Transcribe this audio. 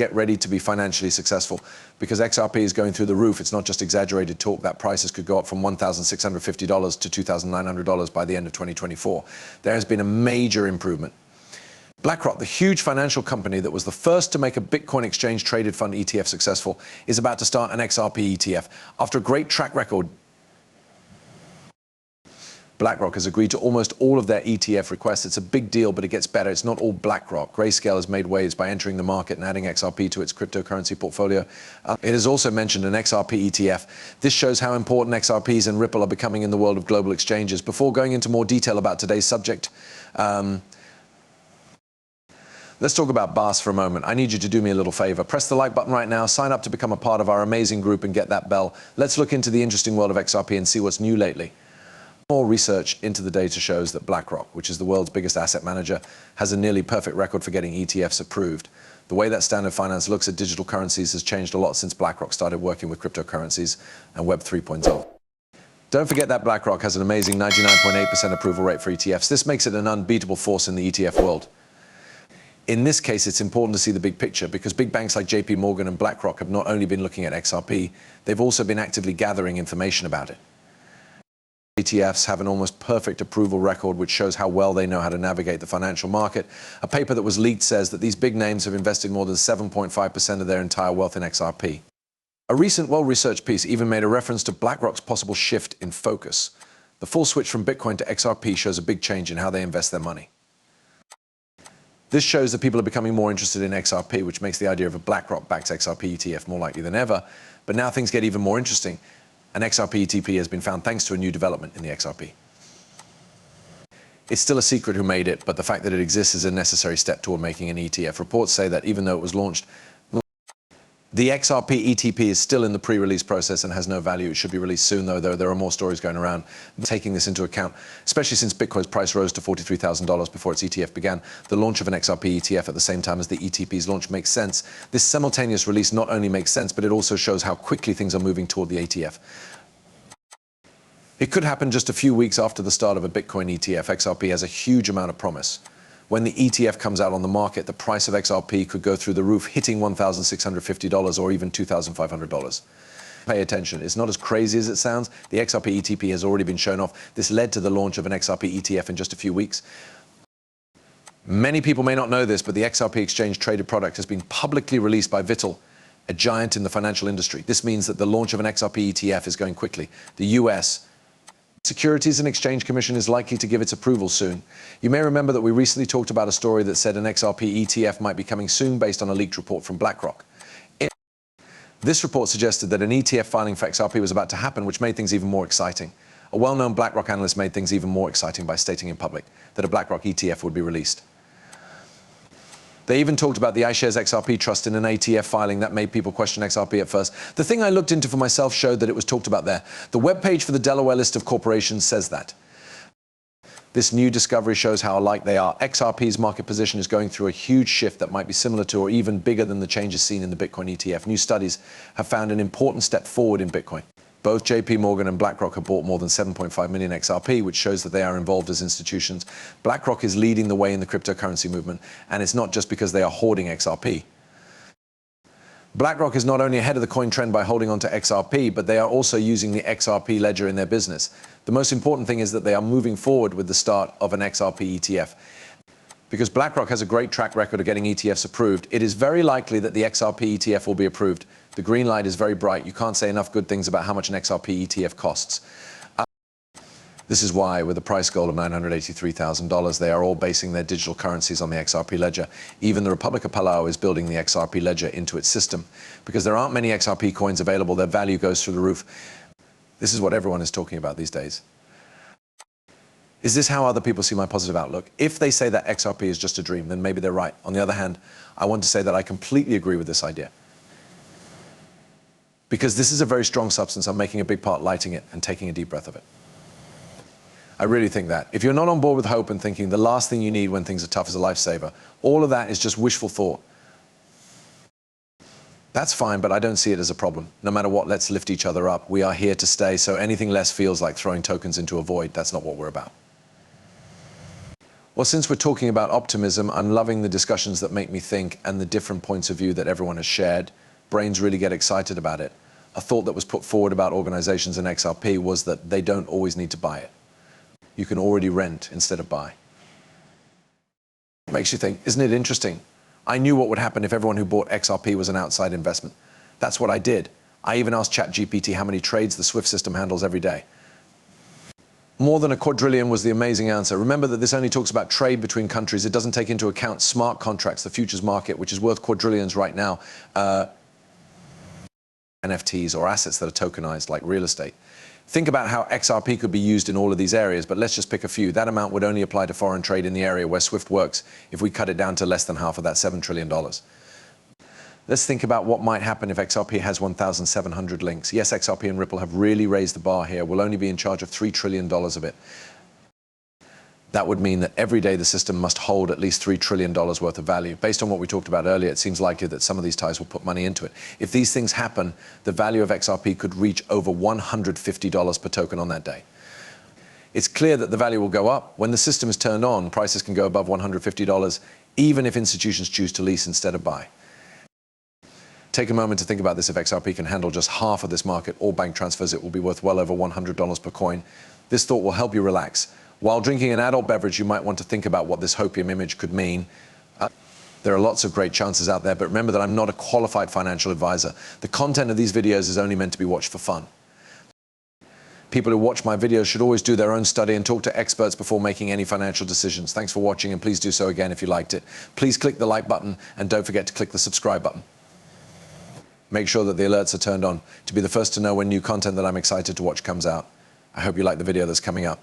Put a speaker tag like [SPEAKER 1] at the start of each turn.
[SPEAKER 1] Get ready to be financially successful because XRP is going through the roof. It's not just exaggerated talk that prices could go up from $1,650 to $2,900 by the end of 2024. There has been a major improvement. BlackRock, the huge financial company that was the first to make a Bitcoin exchange traded fund ETF successful, is about to start an XRP ETF. After a great track record, BlackRock has agreed to almost all of their ETF requests. It's a big deal, but it gets better. It's not all BlackRock. Grayscale has made waves by entering the market and adding XRP to its cryptocurrency portfolio. It has also mentioned an XRP ETF. This shows how important XRPs and Ripple are becoming in the world of global exchanges. Before going into more detail about today's subject, let's talk about BAS for a moment. I need you to do me a little favor. Press the like button right now, sign up to become a part of our amazing group and get that bell. Let's look into the interesting world of XRP and see what's new lately. More research into the data shows that BlackRock, which is the world's biggest asset manager, has a nearly perfect record for getting ETFs approved. The way that standard finance looks at digital currencies has changed a lot since BlackRock started working with cryptocurrencies and Web 3.0. Don't forget that BlackRock has an amazing 99.8% approval rate for ETFs. This makes it an unbeatable force in the ETF world. In this case, it's important to see the big picture because big banks like JP Morgan and BlackRock have not only been looking at XRP, they've also been actively gathering information about it. ETFs have an almost perfect approval record, which shows how well they know how to navigate the financial market. A paper that was leaked says that these big names have invested more than 7.5% of their entire wealth in XRP. A recent well-researched piece even made a reference to BlackRock's possible shift in focus. The full switch from Bitcoin to XRP shows a big change in how they invest their money. This shows that people are becoming more interested in XRP, which makes the idea of a BlackRock-backed XRP ETF more likely than ever. But now things get even more interesting. An XRP ETF has been found thanks to a new development in the XRP. It's still a secret who made it, but the fact that it exists is a necessary step toward making an ETF. Reports say that even though it was launched, the XRP ETP is still in the pre-release process and has no value. It should be released soon, though there are more stories going around taking this into account, especially since Bitcoin's price rose to $43,000 before its ETF began. The launch of an XRP ETF at the same time as the ETP's launch makes sense. This simultaneous release not only makes sense, but it also shows how quickly things are moving toward the ETF. It could happen just a few weeks after the start of a Bitcoin ETF. XRP has a huge amount of promise. When the ETF comes out on the market, the price of XRP could go through the roof, hitting $1,650 or even $2,500. Pay attention, it's not as crazy as it sounds. The XRP ETP has already been shown off. This led to the launch of an XRP ETF in just a few weeks. Many people may not know this, but the XRP exchange traded product has been publicly released by Vittel, a giant in the financial industry. This means that the launch of an XRP ETF is going quickly. The US Securities and Exchange Commission is likely to give its approval soon. You may remember that we recently talked about a story that said an XRP ETF might be coming soon based on a leaked report from BlackRock. This report suggested that an ETF filing for XRP was about to happen, which made things even more exciting. A well-known BlackRock analyst made things even more exciting by stating in public that a BlackRock ETF would be released. They even talked about the iShares XRP trust in an ATF filing that made people question XRP at first. The thing I looked into for myself showed that it was talked about there. The webpage for the Delaware list of corporations says that. This new discovery shows how alike they are. XRP's market position is going through a huge shift that might be similar to or even bigger than the changes seen in the Bitcoin ETF. New studies have found an important step forward in Bitcoin. Both JP Morgan and BlackRock have bought more than 7.5 million XRP, which shows that they are involved as institutions. BlackRock is leading the way in the cryptocurrency movement, and it's not just because they are hoarding XRP. BlackRock is not only ahead of the coin trend by holding on to XRP, but they are also using the XRP ledger in their business. The most important thing is that they are moving forward with the start of an XRP ETF. Because BlackRock has a great track record of getting ETFs approved, it is very likely that the XRP ETF will be approved. The green light is very bright. You can't say enough good things about how much an XRP ETF costs. This is why, with a price goal of $983,000, they are all basing their digital currencies on the XRP ledger. Even the Republic of Palau is building the XRP ledger into its system. Because there aren't many XRP coins available, their value goes through the roof. This is what everyone is talking about these days. Is this how other people see my positive outlook? If they say that XRP is just a dream, then maybe they're right. On the other hand, I want to say that I completely agree with this idea. Because this is a very strong substance, I'm making a big part lighting it and taking a deep breath of it. I really think that. If you're not on board with hope and thinking the last thing you need when things are tough is a lifesaver, all of that is just wishful thought. That's fine, but I don't see it as a problem. No matter what, let's lift each other up. We are here to stay, so anything less feels like throwing tokens into a void. That's not what we're about. Well, since we're talking about optimism, I'm loving the discussions that make me think and the different points of view that everyone has shared. Brains really get excited about it. A thought that was put forward about organizations in XRP was that they don't always need to buy it. You can already rent instead of buy. It makes you think, isn't it interesting? I knew what would happen if everyone who bought XRP was an outside investment. That's what I did. I even asked ChatGPT how many trades the SWIFT system handles every day. More than a quadrillion was the amazing answer. Remember that this only talks about trade between countries. It doesn't take into account smart contracts, the futures market, which is worth quadrillions right now, NFTs or assets that are tokenized like real estate. Think about how XRP could be used in all of these areas, but let's just pick a few. That amount would only apply to foreign trade in the area where SWIFT works if we cut it down to less than half of that $7 trillion. Let's think about what might happen if XRP has 1,700 links. Yes, XRP and Ripple have really raised the bar here. We'll only be in charge of $3 trillion of it. That would mean that every day the system must hold at least $3 trillion worth of value. Based on what we talked about earlier, it seems likely that some of these ties will put money into it. If these things happen, the value of XRP could reach over $150 per token on that day. It's clear that the value will go up. When the system is turned on, prices can go above $150, even if institutions choose to lease instead of buy. Take a moment to think about this. If XRP can handle just half of this market, all bank transfers, it will be worth well over $100 per coin. This thought will help you relax. While drinking an adult beverage, you might want to think about what this hopium image could mean. There are lots of great chances out there, but remember that I'm not a qualified financial advisor. The content of these videos is only meant to be watched for fun. People who watch my videos should always do their own study and talk to experts before making any financial decisions. Thanks for watching, and please do so again if you liked it. Please click the like button, and don't forget to click the subscribe button. Make sure that the alerts are turned on to be the first to know when new content that I'm excited to watch comes out. I hope you like the video that's coming up.